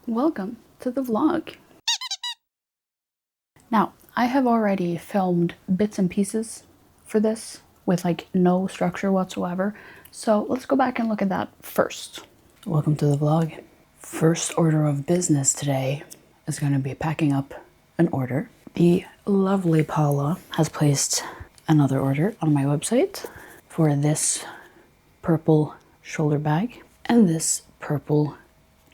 Welcome to the vlog. Now, I have already filmed bits and pieces for this with like no structure whatsoever. So let's go back and look at that first. Welcome to the vlog. First order of business today is going to be packing up an order. The lovely Paula has placed another order on my website for this purple shoulder bag and this purple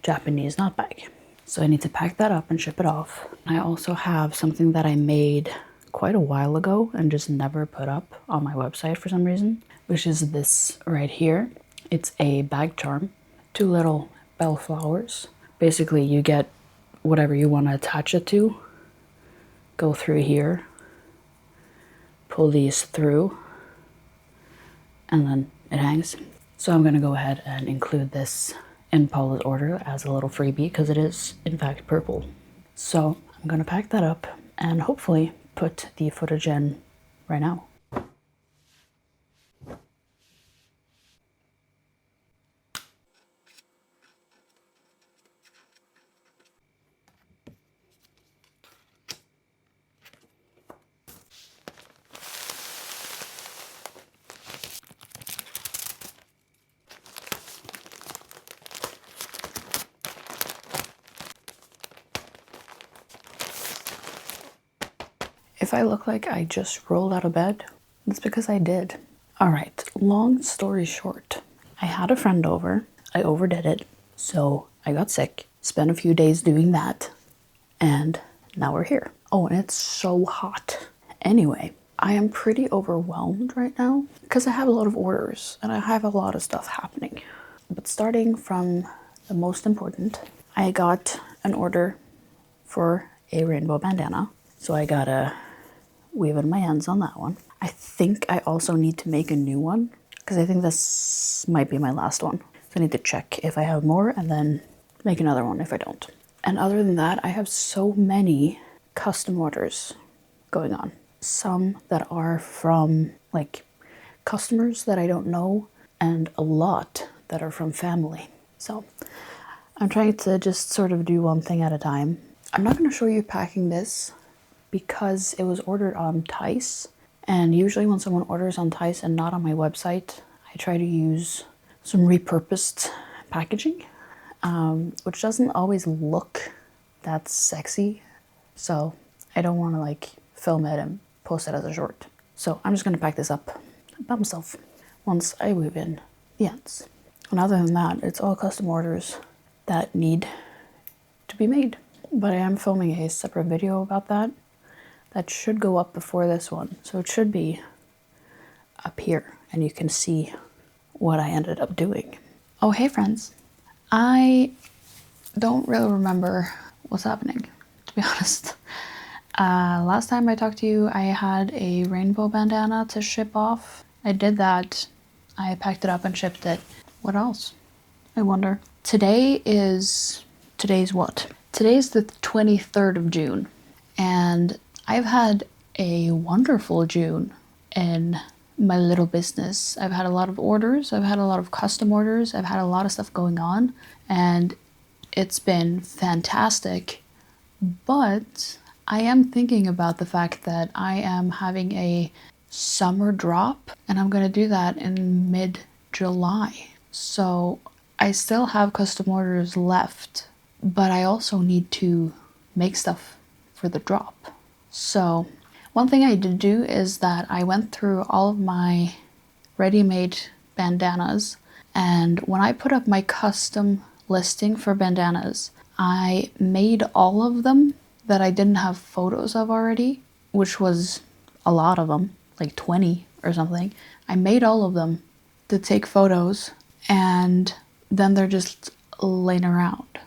Japanese knot bag. So I need to pack that up and ship it off. I also have something that I made quite a while ago and just never put up on my website for some reason, which is this right here. It's a bag charm, 2 little bell flowers. Basically, you get whatever you want to attach it to, go through here, pull these through, and then it hangs. So I'm gonna go ahead and include this in Paula's order as a little freebie because it is in fact purple. So I'm gonna pack that up and hopefully put the footage in right now. If I look like I just rolled out of bed, that's because I did. All right, long story short, I had a friend over, I overdid it, so I got sick, spent a few days doing that, and now we're here. Oh, and it's so hot. Anyway, I am pretty overwhelmed right now because I have a lot of orders and I have a lot of stuff happening. But starting from the most important, I got an order for a rainbow bandana. So I gotta weave in my ends on that one. I think I also need to make a new one because I think this might be my last one. So I need to check if I have more and then make another one if I don't. And other than that, I have so many custom orders going on. Some that are from like customers that I don't know and a lot that are from family. So I'm trying to just sort of do one thing at a time. I'm not going to show you packing this because it was ordered on Tice, and usually when someone orders on Tice and not on my website, I try to use some repurposed packaging, which doesn't always look that sexy, so I don't want to like film it and post it as a short. So I'm just going to pack this up by myself once I weave in the ends. And other than that, it's all custom orders that need to be made. But I am filming a separate video about that. That should go up before this one. So it should be up here and you can see what I ended up doing. Oh, hey friends. I don't really remember what's happening, to be honest. Last time I talked to you, I had a rainbow bandana to ship off. I did that. I packed it up and shipped it. What else? I wonder. Today's what? Today's the 23rd of June, and I've had a wonderful June in my little business. I've had a lot of orders, I've had a lot of custom orders, I've had a lot of stuff going on, and it's been fantastic. But I am thinking about the fact that I am having a summer drop, and I'm going to do that in mid-July. So I still have custom orders left, but I also need to make stuff for the drop. So one thing I did do is that I went through all of my ready-made bandanas, and when I put up my custom listing for bandanas, I made all of them that I didn't have photos of already, which was a lot of them, like 20 or something. I made all of them to take photos, and then they're just laying around.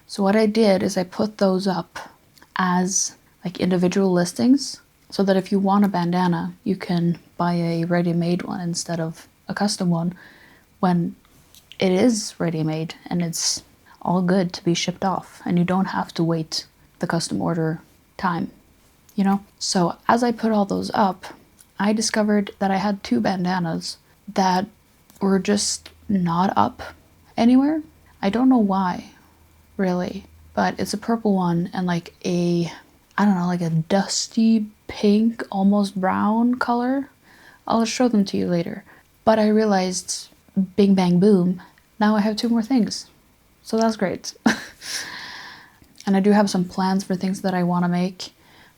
So what I did is I put those up as like individual listings so that if you want a bandana, you can buy a ready-made one instead of a custom one when it is ready-made and it's all good to be shipped off and you don't have to wait the custom order time, you know? So as I put all those up, I discovered that I had 2 bandanas that were just not up anywhere. I don't know why, really, but it's a purple one and like a, I don't know, like a dusty pink, almost brown color. I'll show them to you later. But I realized, bing bang boom, now I have 2 more things. So that's great. And I do have some plans for things that I want to make,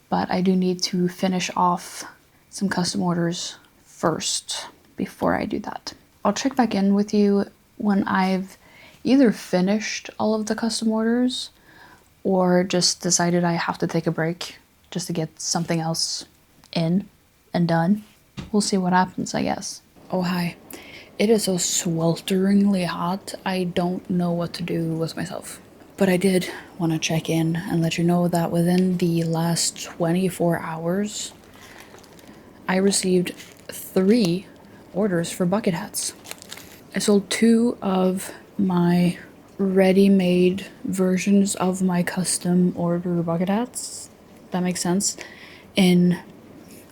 but I do need to finish off some custom orders first before I do that. I'll check back in with you when I've either finished all of the custom orders or just decided I have to take a break just to get something else in and done. We'll see what happens, I guess. Oh, hi. It is so swelteringly hot, I don't know what to do with myself. But I did want to check in and let you know that within the last 24 hours, I received 3 orders for bucket hats. I sold 2 of my ready-made versions of my custom order bucket hats. That makes sense. In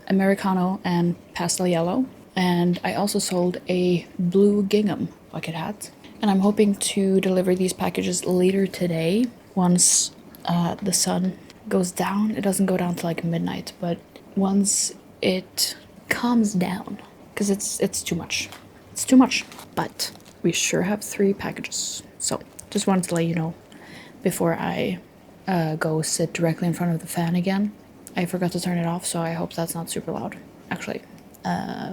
Americano and pastel yellow. And I also sold a blue gingham bucket hat. And I'm hoping to deliver these packages later today once the sun goes down. It doesn't go down to like midnight, but once it calms down, because it's too much. It's too much. But we sure have 3 packages. So just wanted to let you know before I go sit directly in front of the fan again. I forgot to turn it off, so I hope that's not super loud. Actually,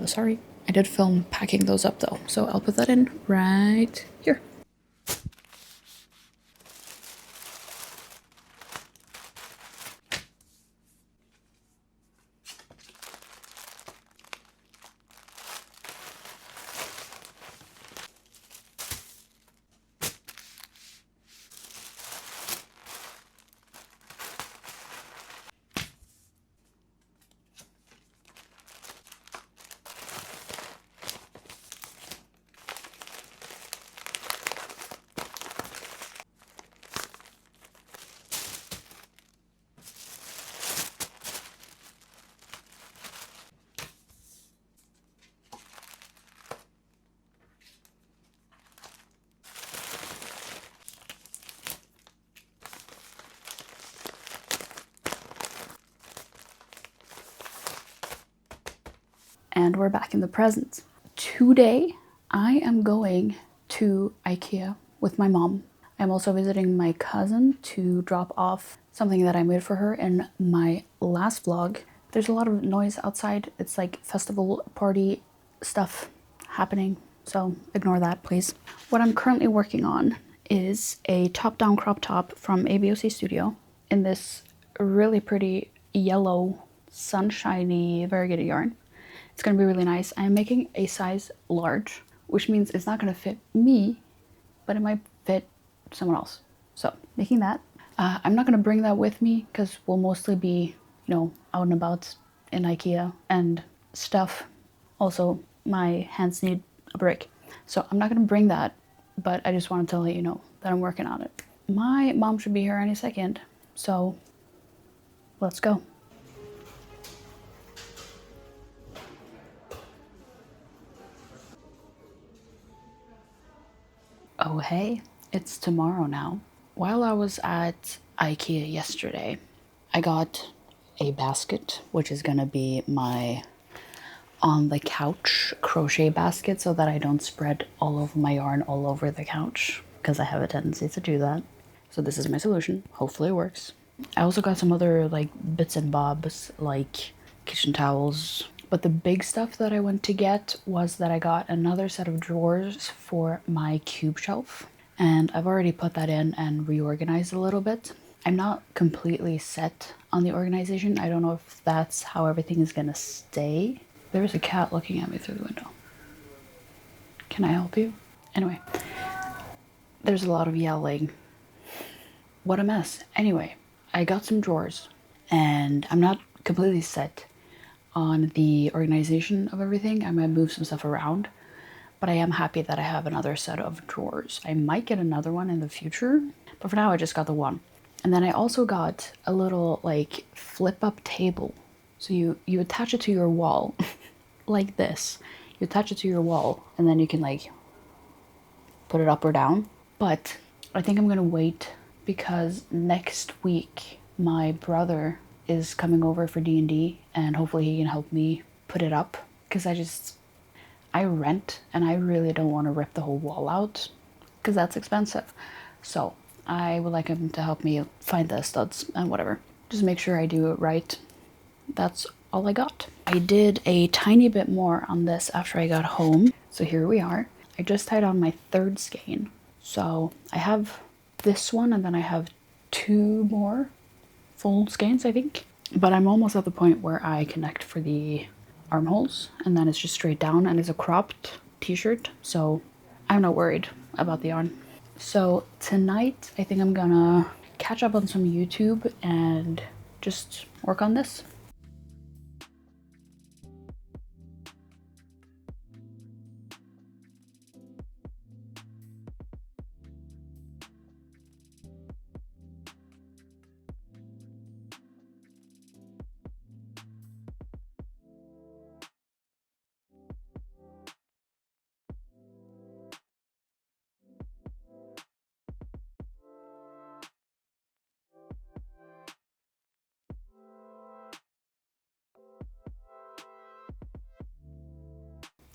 sorry. I did film packing those up though, so I'll put that in right here. And we're back in the present. Today, I am going to IKEA with my mom. I'm also visiting my cousin to drop off something that I made for her in my last vlog. There's a lot of noise outside. It's like festival party stuff happening, so ignore that, please. What I'm currently working on is a top-down crop top from ABOC Studio in this really pretty yellow, sunshiny variegated yarn. It's gonna be really nice. I'm making a size large, which means it's not gonna fit me, but it might fit someone else. So making that. I'm not gonna bring that with me because we'll mostly be, you know, out and about in IKEA and stuff. Also, my hands need a break. So I'm not gonna bring that, but I just wanted to let you know that I'm working on it. My mom should be here any second, so let's go. Oh hey, it's tomorrow now. While I was at IKEA yesterday, I got a basket, which is gonna be my on the couch crochet basket so that I don't spread all of my yarn all over the couch, because I have a tendency to do that. So this is my solution. Hopefully it works. I also got some other like bits and bobs, like kitchen towels. But the big stuff that I went to get was that I got another set of drawers for my cube shelf. And I've already put that in and reorganized a little bit. I'm not completely set on the organization. I don't know if that's how everything is gonna stay. There's a cat looking at me through the window. Can I help you? Anyway, there's a lot of yelling. What a mess. Anyway, I got some drawers and I'm not completely set on the organization of everything. I might move some stuff around, but I am happy that I have another set of drawers. I might get another one in the future, but for now I just got the one. And then I also got a little like flip up table. So you attach it to your wall like this. You attach it to your wall and then you can like put it up or down. But I think I'm gonna wait because next week my brother is coming over for D&D, and hopefully he can help me put it up, because I rent and I really don't want to rip the whole wall out because that's expensive. So I would like him to help me find the studs and whatever. Just make sure I do it right. That's all I got. I did a tiny bit more on this after I got home. So here we are. I just tied on my third skein. So I have this one, and then I have 2 more full skeins, I think. But I'm almost at the point where I connect for the armholes, and then it's just straight down, and it's a cropped t-shirt, so I'm not worried about the yarn. So tonight I think I'm gonna catch up on some YouTube and just work on this.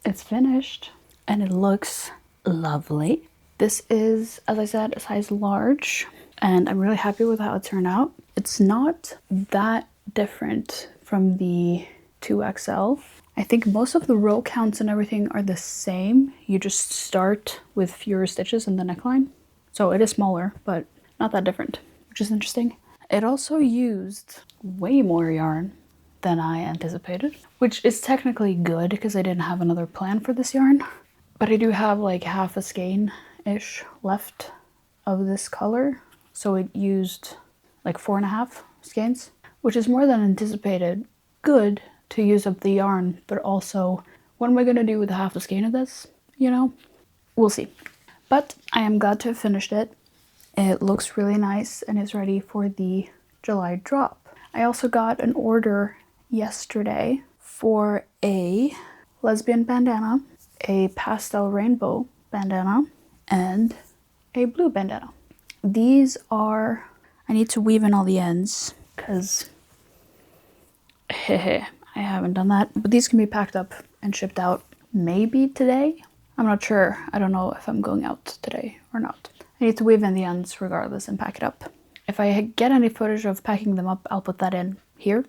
It's finished and it looks lovely. This is, as I said, a size large, and I'm really happy with how it turned out. It's not that different from the 2XL. I think most of the row counts and everything are the same. You just start with fewer stitches in the neckline. So it is smaller, but not that different, which is interesting. It also used way more yarn than I anticipated, which is technically good because I didn't have another plan for this yarn. But I do have like half a skein-ish left of this color. So it used like 4.5 skeins, which is more than anticipated. Good to use up the yarn, but also what am I gonna do with half a skein of this? You know, we'll see. But I am glad to have finished it. It looks really nice and is ready for the July drop. I also got an order yesterday for a lesbian bandana, a pastel rainbow bandana, and a blue bandana. These are, I need to weave in all the ends because I haven't done that, but these can be packed up and shipped out maybe today. I'm not sure. I don't know if I'm going out today or not. I need to weave in the ends regardless and pack it up. If I get any footage of packing them up, I'll put that in here.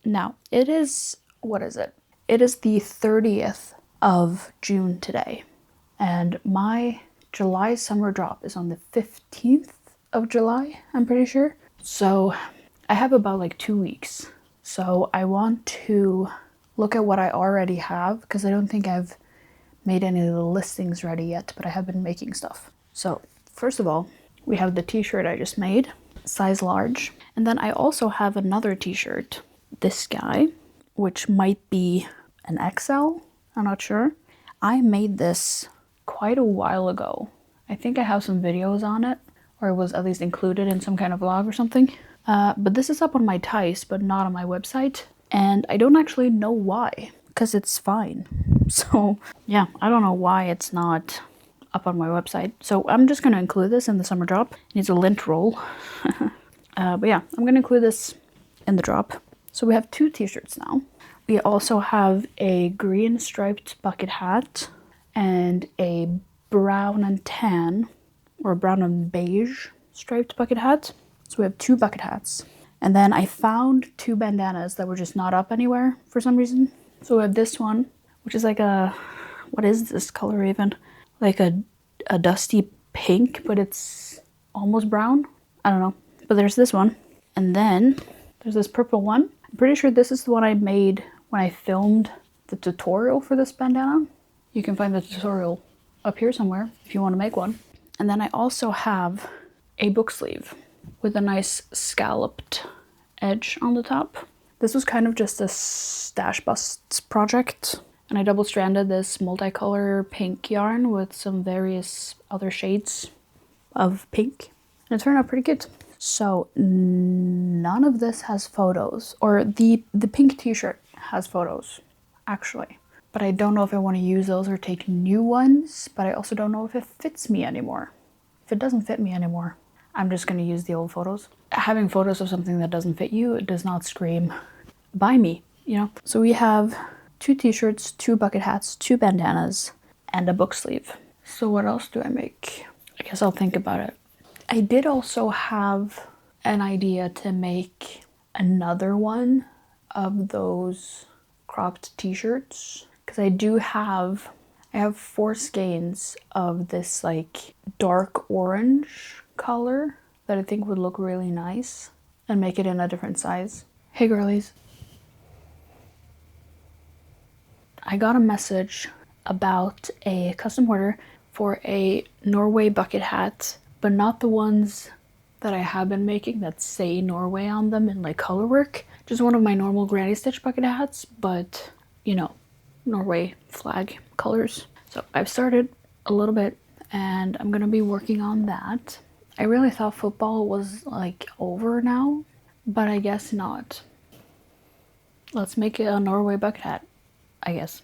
Now, it is, what is it? It is the 30th of June today, and my July summer drop is on the 15th of July, I'm pretty sure. So I have about like 2 weeks. So I want to look at what I already have, because I don't think I've made any of the listings ready yet, but I have been making stuff. So first of all, we have the t-shirt I just made, size large. And then I also have another t-shirt, this guy, which might be an XL, I'm not sure. I made this quite a while ago. I think I have some videos on it, or it was at least included in some kind of vlog or something. But this is up on my Tice, but not on my website. And I don't actually know why, because it's fine. So yeah, I don't know why it's not up on my website. So I'm just going to include this in the summer drop. It needs a lint roll. But yeah, I'm going to include this in the drop. So we have 2 t-shirts now. We also have a green striped bucket hat and a brown and tan, or brown and beige striped bucket hat. So we have 2 bucket hats. And then I found 2 bandanas that were just not up anywhere for some reason. So we have this one, which is like a, what is this color even? Like a dusty pink, but it's almost brown. I don't know. But there's this one. And then there's this purple one. I'm pretty sure this is the one I made when I filmed the tutorial for this bandana. You can find the tutorial up here somewhere if you want to make one. And then I also have a book sleeve with a nice scalloped edge on the top. This was kind of just a stash busts project, and I double stranded this multicolor pink yarn with some various other shades of pink, and it turned out pretty good. So none of this has photos, or the pink t-shirt has photos actually, but I don't know if I want to use those or take new ones, but I also don't know if it fits me anymore. If it doesn't fit me anymore, I'm just going to use the old photos. Having photos of something that doesn't fit you, it does not scream buy me, you know? So we have 2 t-shirts, 2 bucket hats, 2 bandanas, and a book sleeve. So what else do I make? I guess I'll think about it. I did also have an idea to make another one of those cropped t-shirts, because I have 4 skeins of this like dark orange color that I think would look really nice and make it in a different size. Hey girlies. I got a message about a custom order for a Norway bucket hat, but not the ones that I have been making that say Norway on them in like color work. Just one of my normal granny stitch bucket hats, but you know, Norway flag colors. So I've started a little bit and I'm gonna be working on that. I really thought football was like over now, but I guess not. Let's make it a Norway bucket hat, I guess.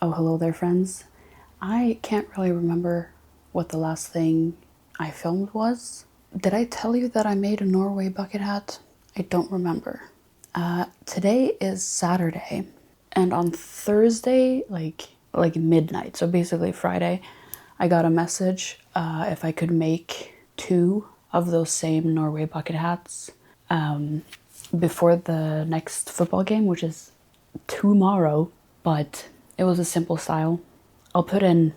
Oh, hello there, friends. I can't really remember what the last thing I filmed was. Did I tell you that I made a Norway bucket hat? I don't remember. Today is Saturday, and on Thursday, like midnight, so basically Friday, I got a message if I could make 2 of those same Norway bucket hats before the next football game, which is tomorrow, but it was a simple style. I'll put in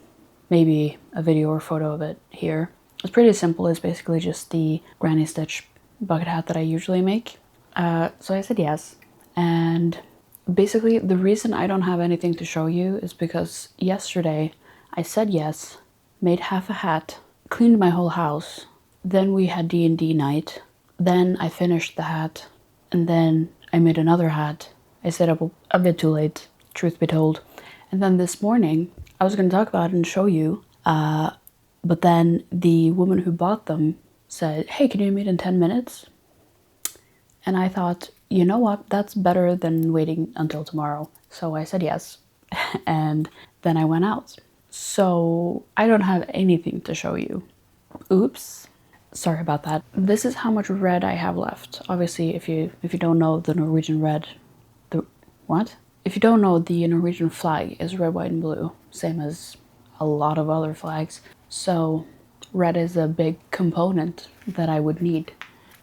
maybe a video or photo of it here. It's pretty simple. It's basically just the granny stitch bucket hat that I usually make. So I said yes. And basically the reason I don't have anything to show you is because yesterday I said yes, made half a hat, cleaned my whole house. Then we had D&D night. Then I finished the hat. And then I made another hat. I stayed up a bit too late, truth be told. And then this morning, I was going to talk about it and show you, but then the woman who bought them said, hey, can you meet in 10 minutes? And I thought, you know what, that's better than waiting until tomorrow. So I said yes, and then I went out. So I don't have anything to show you. Oops. Sorry about that. This is how much red I have left. Obviously, if you don't know the Norwegian red, If you don't know, the Norwegian flag is red, white, and blue, same as a lot of other flags. So red is a big component that I would need.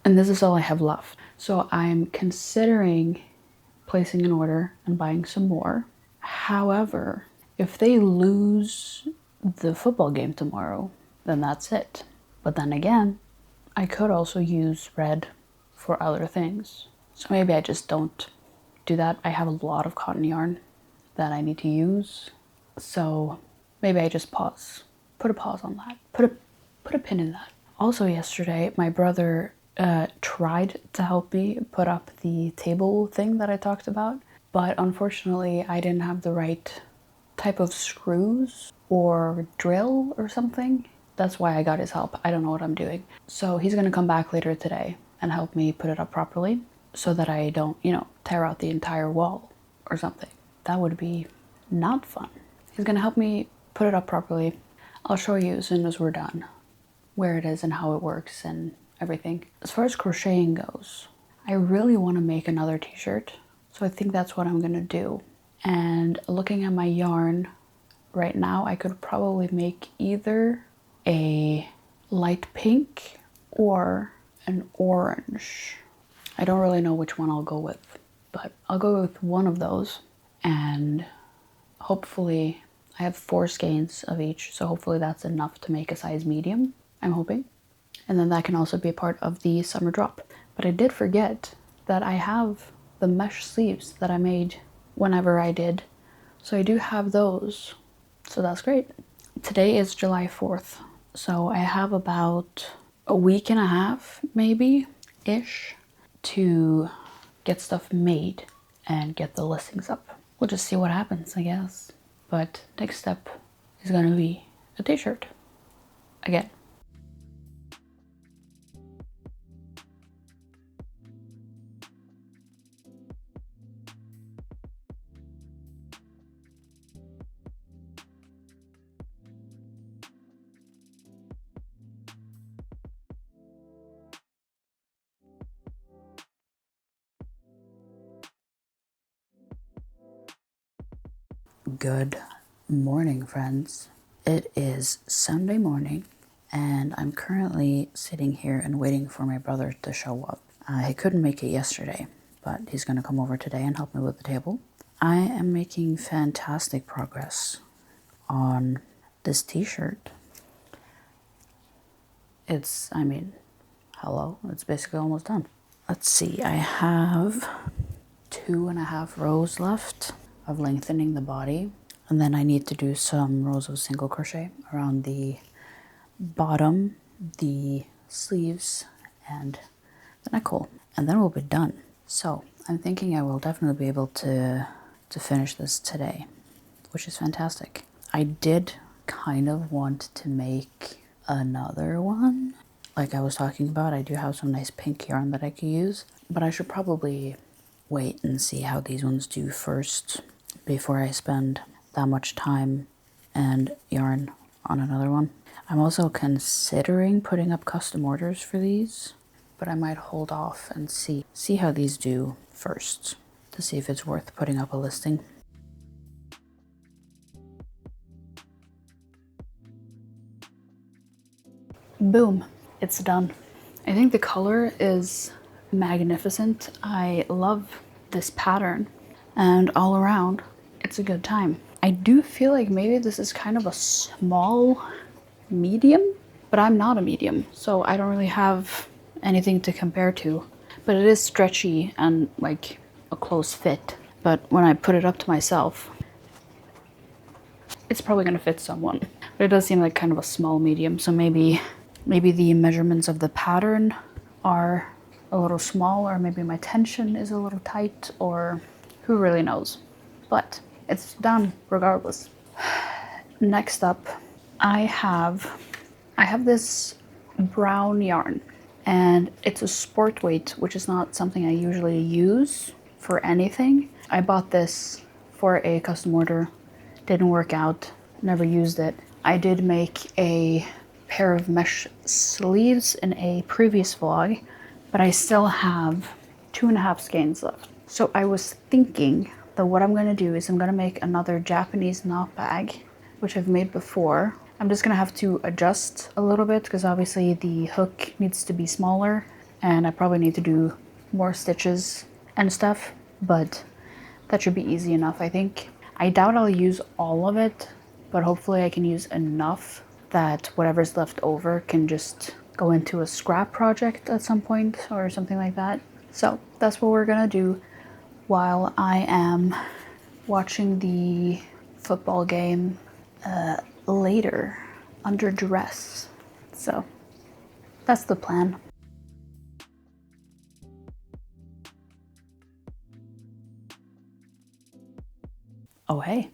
And this is all I have left. So I'm considering placing an order and buying some more. However, if they lose the football game tomorrow, then that's it. But then again, I could also use red for other things. So maybe I just don't do that. I have a lot of cotton yarn that I need to use. So maybe I just pause. Put a pause on that. Put a pin in that. Also yesterday, my brother tried to help me put up the table thing that I talked about, but unfortunately I didn't have the right type of screws or drill or something. That's why I got his help. I don't know what I'm doing. So he's gonna come back later today and help me put it up properly so that I don't, tear out the entire wall or something. That would be not fun. He's gonna help me put it up properly. I'll show you as soon as we're done where it is and how it works and everything. As far as crocheting goes, I really want to make another t-shirt, so I think that's what I'm gonna do. And looking at my yarn right now, I could probably make either a light pink or an orange. I don't really know which one I'll go with, but I'll go with one of those, and hopefully I have 4 skeins of each, so hopefully that's enough to make a size medium, I'm hoping. And then that can also be a part of the summer drop. But I did forget that I have the mesh sleeves that I made whenever I did. So I do have those. So that's great. Today is July 4th. So I have about a week and a half, maybe-ish, to get stuff made and get the listings up. We'll just see what happens, I guess. But next step is gonna be a t-shirt. Again. Good morning, friends. It is Sunday morning, and I'm currently sitting here and waiting for my brother to show up. He couldn't make it yesterday, but he's going to come over today and help me with the table. I am making fantastic progress on this t-shirt. Hello, it's basically almost done. Let's see, I have 2.5 rows left of lengthening the body, and then I need to do some rows of single crochet around the bottom, the sleeves, and the neck hole, and then we'll be done. So I'm thinking I will definitely be able to finish this today, which is fantastic. I did kind of want to make another one like I was talking about. I do have some nice pink yarn that I could use, but I should probably wait and see how these ones do first before I spend that much time and yarn on another one. I'm also considering putting up custom orders for these, but I might hold off and see how these do first to see if it's worth putting up a listing. Boom, it's done. I think the color is magnificent. I love this pattern, and all around it's a good time. I do feel like maybe this is kind of a small medium, but I'm not a medium, so I don't really have anything to compare to. But it is stretchy and like a close fit. But when I put it up to myself, it's probably gonna fit someone. But it does seem like kind of a small medium, so maybe the measurements of the pattern are a little small, or maybe my tension is a little tight, or who really knows. But it's done regardless. Next up, I have this brown yarn, and it's a sport weight, which is not something I usually use for anything. I bought this for a custom order, didn't work out, never used it. I did make a pair of mesh sleeves in a previous vlog, but I still have 2.5 skeins left. So I was thinking that what I'm gonna do is I'm gonna make another Japanese knot bag, which I've made before. I'm just gonna have to adjust a little bit because obviously the hook needs to be smaller, and I probably need to do more stitches and stuff, but that should be easy enough, I think. I doubt I'll use all of it, but hopefully I can use enough that whatever's left over can just go into a scrap project at some point or something like that. So that's what we're gonna do while I am watching the football game later under duress. So that's the plan. Oh hey,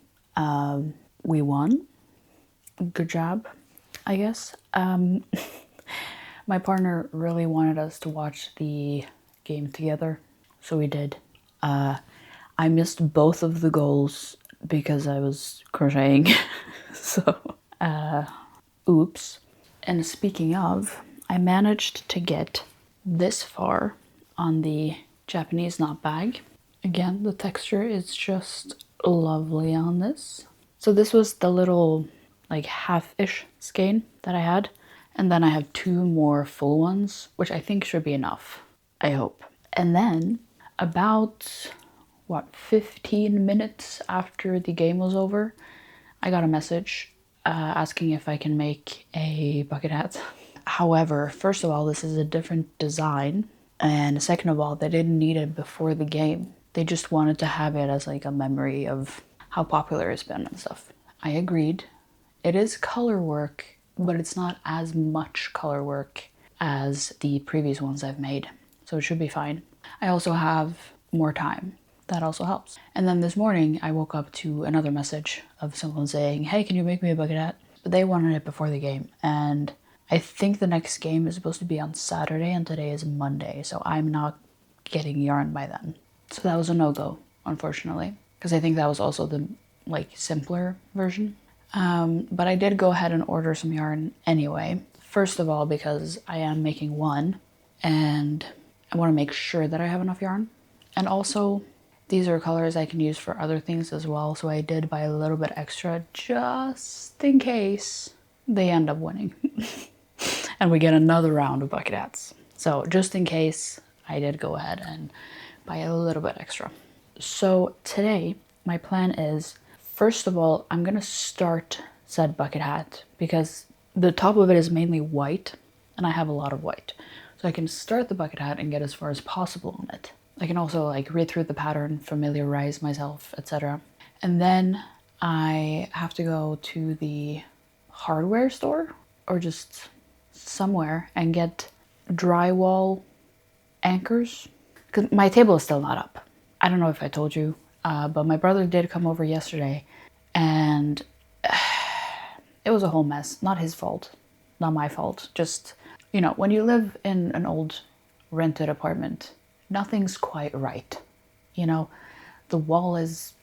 we won. Good job, I guess. My partner really wanted us to watch the game together, so we did. I missed both of the goals because I was crocheting, so oops. And speaking of, I managed to get this far on the Japanese knot bag. Again, the texture is just lovely on this. So this was the little like half-ish skein that I had, and then I have 2 more full ones, which I think should be enough, I hope. And then about, 15 minutes after the game was over, I got a message asking if I can make a bucket hat. However, first of all, this is a different design. And second of all, they didn't need it before the game. They just wanted to have it as like a memory of how popular it's been and stuff. I agreed. It is color work, but it's not as much color work as the previous ones I've made. So it should be fine. I also have more time. That also helps. And then this morning I woke up to another message of someone saying, hey, can you make me a bucket hat? But they wanted it before the game. And I think the next game is supposed to be on Saturday and today is Monday. So I'm not getting yarn by then. So that was a no-go, unfortunately. Because I think that was also the simpler version. But I did go ahead and order some yarn anyway. First of all, because I am making one and I want to make sure that I have enough yarn. And also, these are colors I can use for other things as well. So I did buy a little bit extra just in case they end up winning. And we get another round of bucket hats. So just in case, I did go ahead and buy a little bit extra. So today, my plan is, first of all, I'm gonna start said bucket hat because the top of it is mainly white and I have a lot of white. So I can start the bucket hat and get as far as possible on it. I can also read through the pattern, familiarize myself, etc. And then I have to go to the hardware store or just somewhere and get drywall anchors. Because my table is still not up. I don't know if I told you, but my brother did come over yesterday and it was a whole mess. Not his fault, not my fault. Just, when you live in an old rented apartment, nothing's quite right. The wall is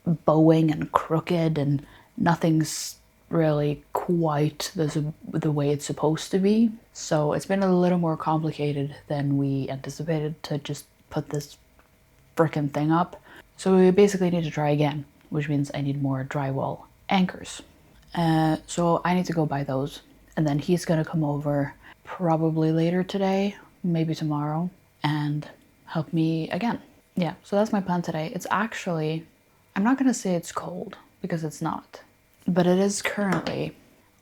bowing and crooked and nothing's really quite the way it's supposed to be. So it's been a little more complicated than we anticipated to just put this frickin' thing up. So we basically need to try again, which means I need more drywall anchors. So I need to go buy those. And then he's gonna come over probably later today, maybe tomorrow, and help me again. Yeah, so that's my plan today. It's actually, I'm not gonna say it's cold because it's not, but it is currently,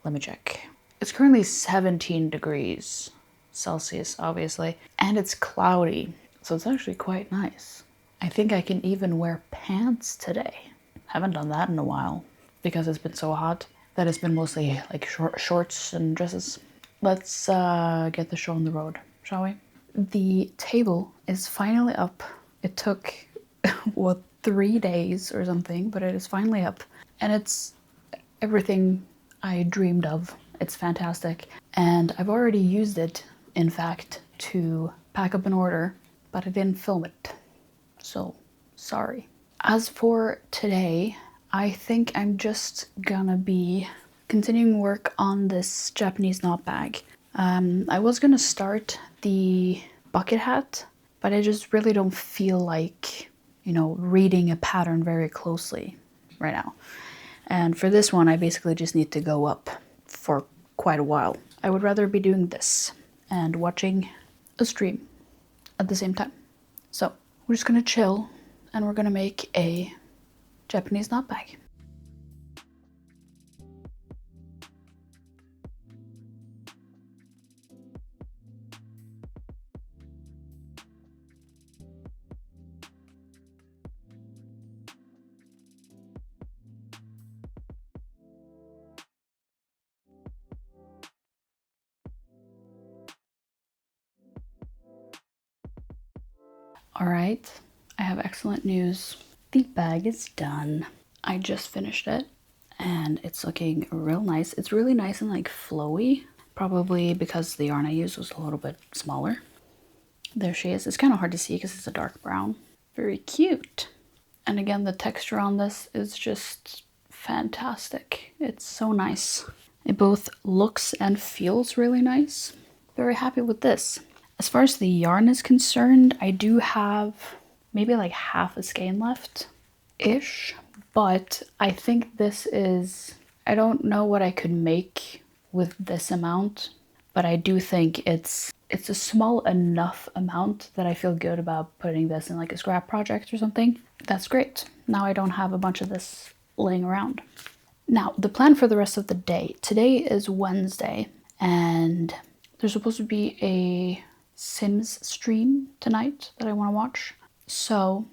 let me check. It's currently 17 degrees Celsius, obviously, and it's cloudy. So it's actually quite nice. I think I can even wear pants today. Haven't done that in a while because it's been so hot that it's been mostly shorts and dresses. Let's get the show on the road, shall we? The table is finally up. It took, 3 days or something, but it is finally up. And it's everything I dreamed of. It's fantastic. And I've already used it, in fact, to pack up an order, but I didn't film it. So, sorry. As for today, I think I'm just gonna be continuing work on this Japanese knot bag. I was gonna start the bucket hat, but I just really don't feel like, reading a pattern very closely right now. And for this one, I basically just need to go up for quite a while. I would rather be doing this and watching a stream at the same time. So we're just gonna chill and we're gonna make a Japanese knot bag. All right, I have excellent news. The bag is done. I just finished it and it's looking real nice. It's really nice and flowy, probably because the yarn I used was a little bit smaller. There she is. It's kind of hard to see because it's a dark brown. Very cute. And again, the texture on this is just fantastic. It's so nice. It both looks and feels really nice. Very happy with this. As far as the yarn is concerned, I do have maybe half a skein left-ish, but I think this is, I don't know what I could make with this amount, but I do think it's a small enough amount that I feel good about putting this in like a scrap project or something. That's great. Now I don't have a bunch of this laying around. Now, the plan for the rest of the day. Today is Wednesday, and there's supposed to be a Sims stream tonight that I want to watch. So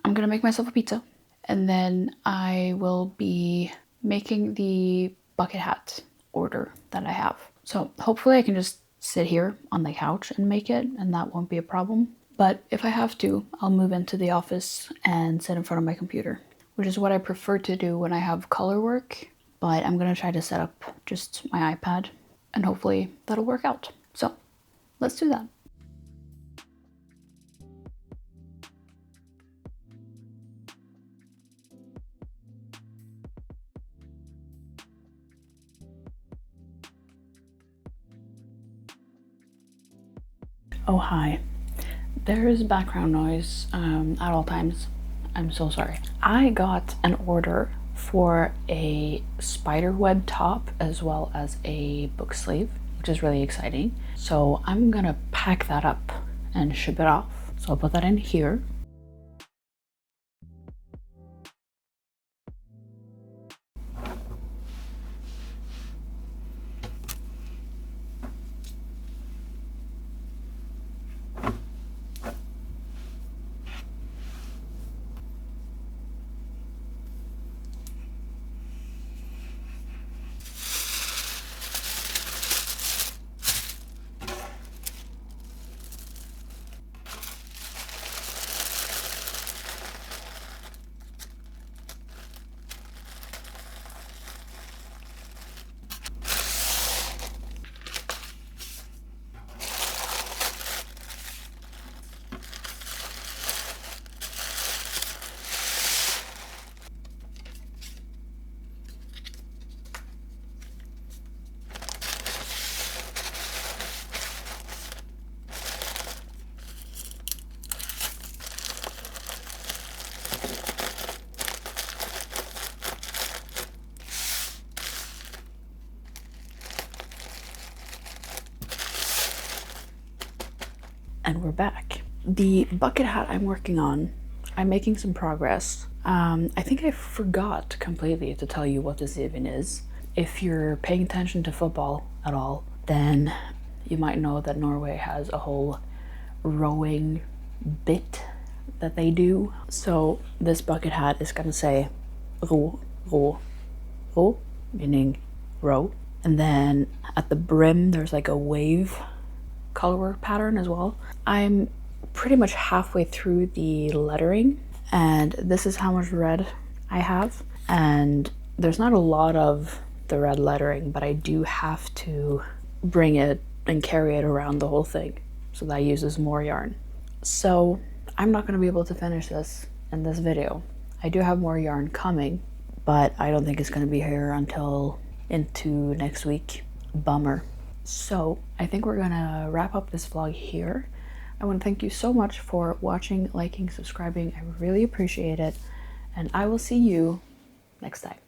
I'm gonna make myself a pizza, and then I will be making the bucket hat order that I have. So hopefully I can just sit here on the couch and make it, and that won't be a problem. But if I have to, I'll move into the office and sit in front of my computer, which is what I prefer to do when I have color work. But I'm gonna try to set up just my iPad, and hopefully that'll work out. So let's do that. Oh, hi. There is background noise at all times. I'm so sorry. I got an order for a spider web top as well as a book sleeve, which is really exciting. So I'm gonna pack that up and ship it off. So I'll put that in here. And we're back. The bucket hat I'm working on, I'm making some progress. I think I forgot completely to tell you what this even is. If you're paying attention to football at all, then you might know that Norway has a whole rowing bit that they do. So this bucket hat is gonna say ro, ro, ro, meaning row. And then at the brim, there's like a wave color pattern as well. I'm pretty much halfway through the lettering, and this is how much red I have. And there's not a lot of the red lettering, but I do have to bring it and carry it around the whole thing, so that uses more yarn. So I'm not going to be able to finish this in this video. I do have more yarn coming, but I don't think it's going to be here until into next week. Bummer. So I think we're gonna wrap up this vlog here. I want to thank you so much for watching, liking, subscribing. I really appreciate it, and I will see you next time.